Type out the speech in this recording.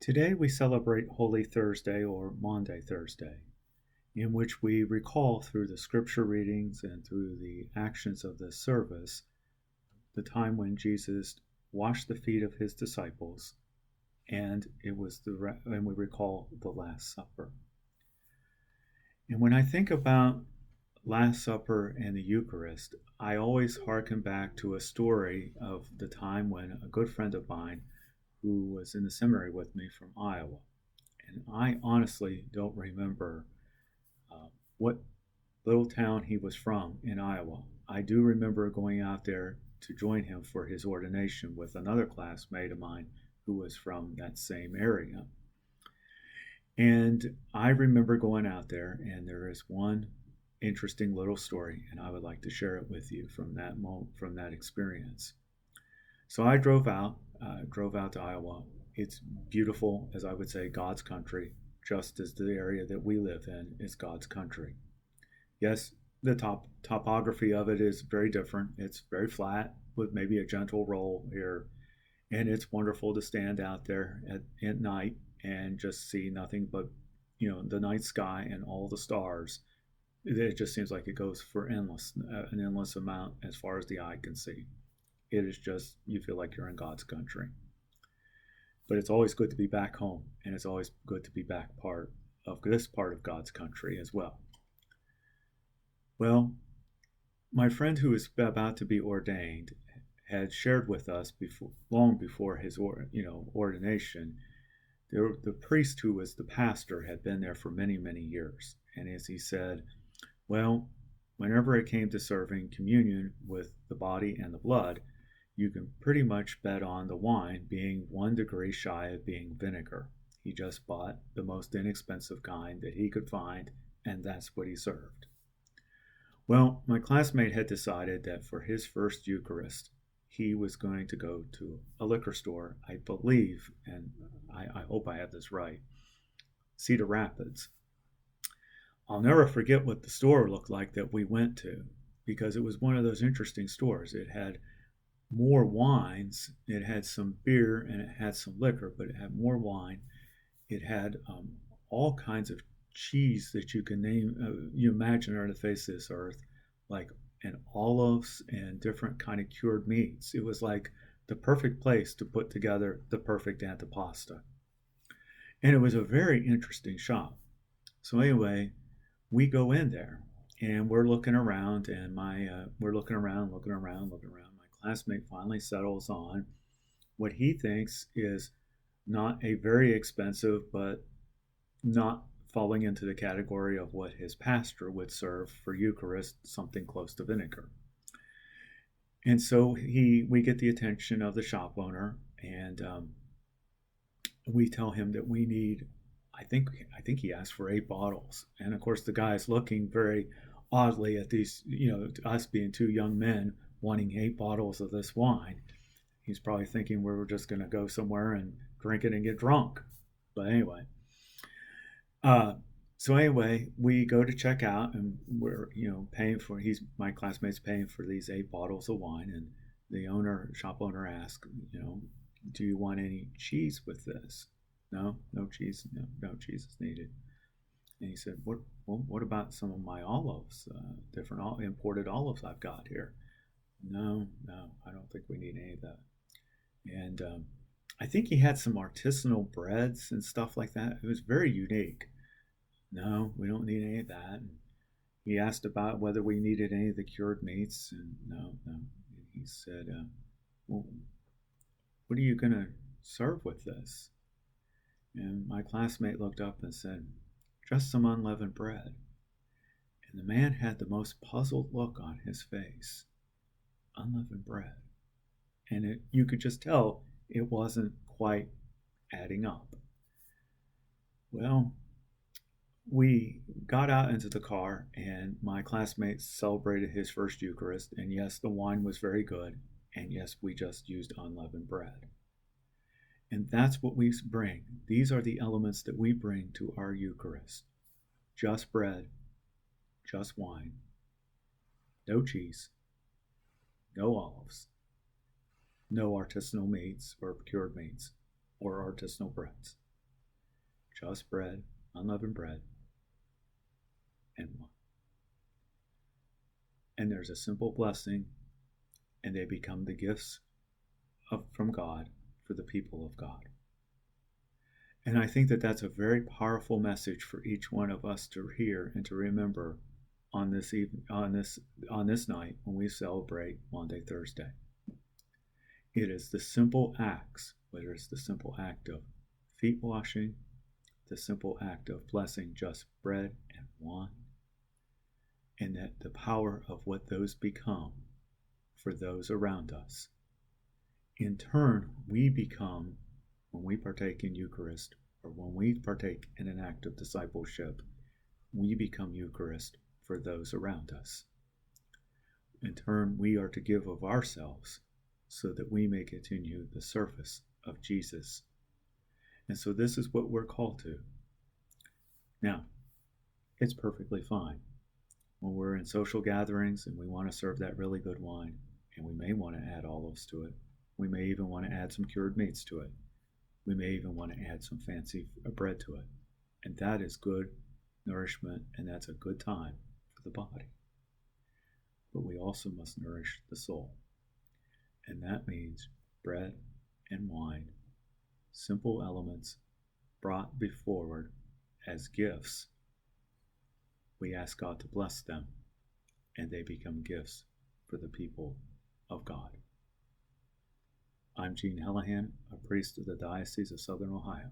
Today we celebrate Holy Thursday or Maundy Thursday, in which we recall through the scripture readings and through the actions of this service the time when Jesus washed the feet of his disciples, and and we recall the Last Supper. And when I think about Last Supper and the Eucharist, I always hearken back to a story of the time when a good friend of mine who was in the seminary with me from Iowa, and I honestly don't remember what little town he was from in Iowa. I do remember going out there to join him for his ordination with another classmate of mine who was from that same area. And I remember going out there, and there is one interesting little story, and I would like to share it with you from that experience. So I drove out to Iowa. It's beautiful, as I would say, God's country, just as the area that we live in is God's country. Yes, the topography of it is very different. It's very flat with maybe a gentle roll here, and it's wonderful to stand out there at night and just see nothing but the night sky and all the stars. It just seems like it goes for an endless amount as far as the eye can see. It is just, you feel like you're in God's country. But it's always good to be back home, and it's always good to be back part of this part of God's country as well. Well, my friend who was about to be ordained had shared with us long before his ordination. The priest who was the pastor had been there for many, many years. And as he said, well, whenever it came to serving communion with the body and the blood, you can pretty much bet on the wine being 1 degree shy of being vinegar. He just bought the most inexpensive kind that he could find, and that's what he served. Well, my classmate had decided that for his first Eucharist, he was going to go to a liquor store, I believe, and I hope I have this right, Cedar Rapids. I'll never forget what the store looked like that we went to, because it was one of those interesting stores. It had more wines, it had some beer, and it had some liquor, but it had more wine. It had all kinds of cheese that you can name, you imagine on the face of this earth, like and olives and different kind of cured meats. It was like the perfect place to put together the perfect antipasta. And it was a very interesting shop. So anyway, we go in there and we're looking around, and we're looking around. My classmate finally settles on what he thinks is not a very expensive, but not falling into the category of what his pastor would serve for Eucharist, something close to vinegar. And so we get the attention of the shop owner, and we tell him that we need, I think he asked for 8 bottles. And of course, the guy is looking very oddly at these, us being two young men wanting 8 bottles of this wine. He's probably thinking we were just going to go somewhere and drink it and get drunk. But anyway, so anyway, we go to check out, and we're paying for. My classmate's paying for these 8 bottles of wine, and the shop owner asked, do you want any cheese with this? No cheese. No cheese is needed. And he said, what about some of my olives? Different imported olives I've got here. No, I don't think we need any of that. And I think he had some artisanal breads and stuff like that. It was very unique. No, we don't need any of that. And he asked about whether we needed any of the cured meats, and no. He said, well, what are you going to serve with this? And my classmate looked up and said, just some unleavened bread. And the man had the most puzzled look on his face. Unleavened bread. And you could just tell it wasn't quite adding up. Well, we got out into the car, and my classmate celebrated his first Eucharist. And yes, the wine was very good. And yes, we just used unleavened bread. And that's what we bring. These are the elements that we bring to our Eucharist. Just bread, just wine, no cheese, no olives, no artisanal meats or cured meats or artisanal breads. just bread, unleavened bread, and wine. And there's a simple blessing, and they become the gifts from God for the people of God. And I think that that's a very powerful message for each one of us to hear and to remember on this night when we celebrate Maundy, Thursday. It is the simple acts, whether it's the simple act of feet washing, the simple act of blessing just bread and wine, and that the power of what those become for those around us. In turn, we become, when we partake in Eucharist, or when we partake in an act of discipleship, we become Eucharist for those around us. In turn, we are to give of ourselves so that we may continue the service of Jesus. And so this is what we're called to. Now, it's perfectly fine when we're in social gatherings and we want to serve that really good wine, and we may want to add olives to it. We may even want to add some cured meats to it. We may even want to add some fancy bread to it. And that is good nourishment, and that's a good time for the body. But we also must nourish the soul. And that means bread and wine, simple elements brought forward as gifts. We ask God to bless them, and they become gifts for the people of God. I'm Gene Hellahan, a priest of the Diocese of Southern Ohio.